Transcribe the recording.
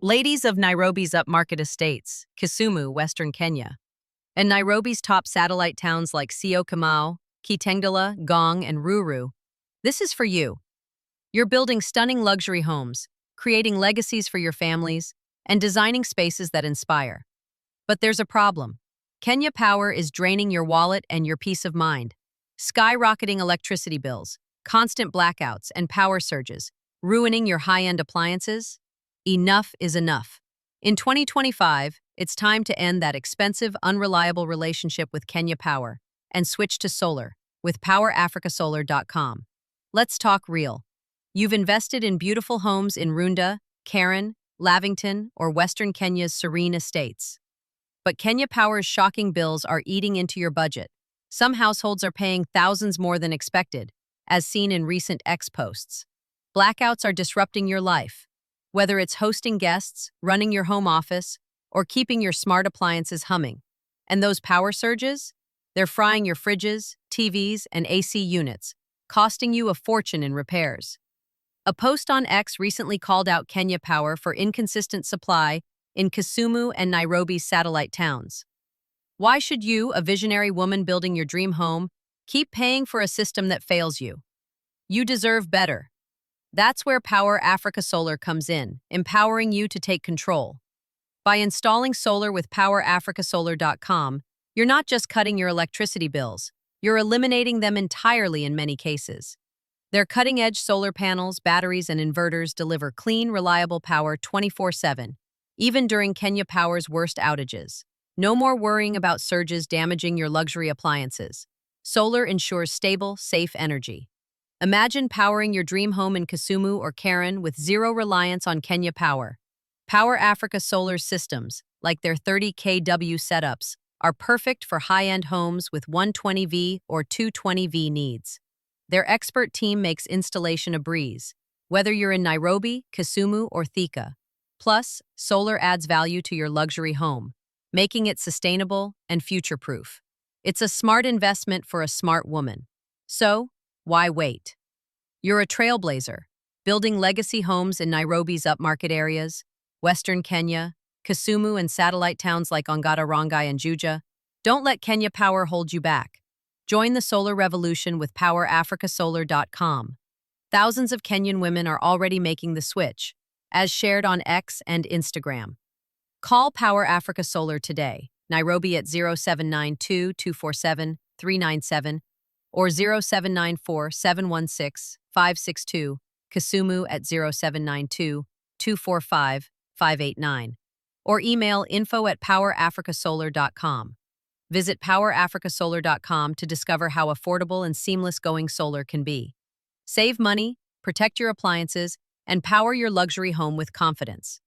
Ladies of Nairobi's upmarket estates, Kisumu, Western Kenya, and Nairobi's top satellite towns like Syokimau, Kitengela, Gong, and Ruru, this is for you. You're building stunning luxury homes, creating legacies for your families, and designing spaces that inspire. But there's a problem. Kenya Power is draining your wallet and your peace of mind. Skyrocketing electricity bills, constant blackouts, and power surges, ruining your high-end appliances? Enough is enough. In 2025, it's time to end that expensive, unreliable relationship with Kenya Power and switch to solar with PowerAfricaSolar.com. Let's talk real. You've invested in beautiful homes in Runda, Karen, Lavington, or Western Kenya's serene estates. But Kenya Power's shocking bills are eating into your budget. Some households are paying thousands more than expected, as seen in recent X posts. Blackouts are disrupting your life. Whether it's hosting guests, running your home office, or keeping your smart appliances humming. And those power surges? They're frying your fridges, TVs, and AC units, costing you a fortune in repairs. A post on X recently called out Kenya Power for inconsistent supply in Kisumu and Nairobi's satellite towns. Why should you, a visionary woman building your dream home, keep paying for a system that fails you? You deserve better. That's where Power Africa Solar comes in, empowering you to take control. By installing solar with PowerAfricaSolar.com, you're not just cutting your electricity bills, you're eliminating them entirely in many cases. Their cutting-edge solar panels, batteries, and inverters deliver clean, reliable power 24/7, even during Kenya Power's worst outages. No more worrying about surges damaging your luxury appliances. Solar ensures stable, safe energy. Imagine powering your dream home in Kisumu or Karen with zero reliance on Kenya Power. Power Africa Solar systems, like their 30 kW setups, are perfect for high-end homes with 120V or 220V needs. Their expert team makes installation a breeze, whether you're in Nairobi, Kisumu, or Thika. Plus, solar adds value to your luxury home, making it sustainable and future-proof. It's a smart investment for a smart woman. So, why wait? You're a trailblazer, building legacy homes in Nairobi's upmarket areas, Western Kenya, Kisumu, and satellite towns like Ongata Rongai and Juja. Don't let Kenya Power hold you back. Join the solar revolution with PowerAfricaSolar.com. Thousands of Kenyan women are already making the switch, as shared on X and Instagram. Call Power Africa Solar today, Nairobi at 0792-247-397 or 0794-716-562, Kisumu at 0792-245-589, or email info@PowerAfricaSolar.com. Visit PowerAfricaSolar.com to discover how affordable and seamless going solar can be. Save money, protect your appliances, and power your luxury home with confidence.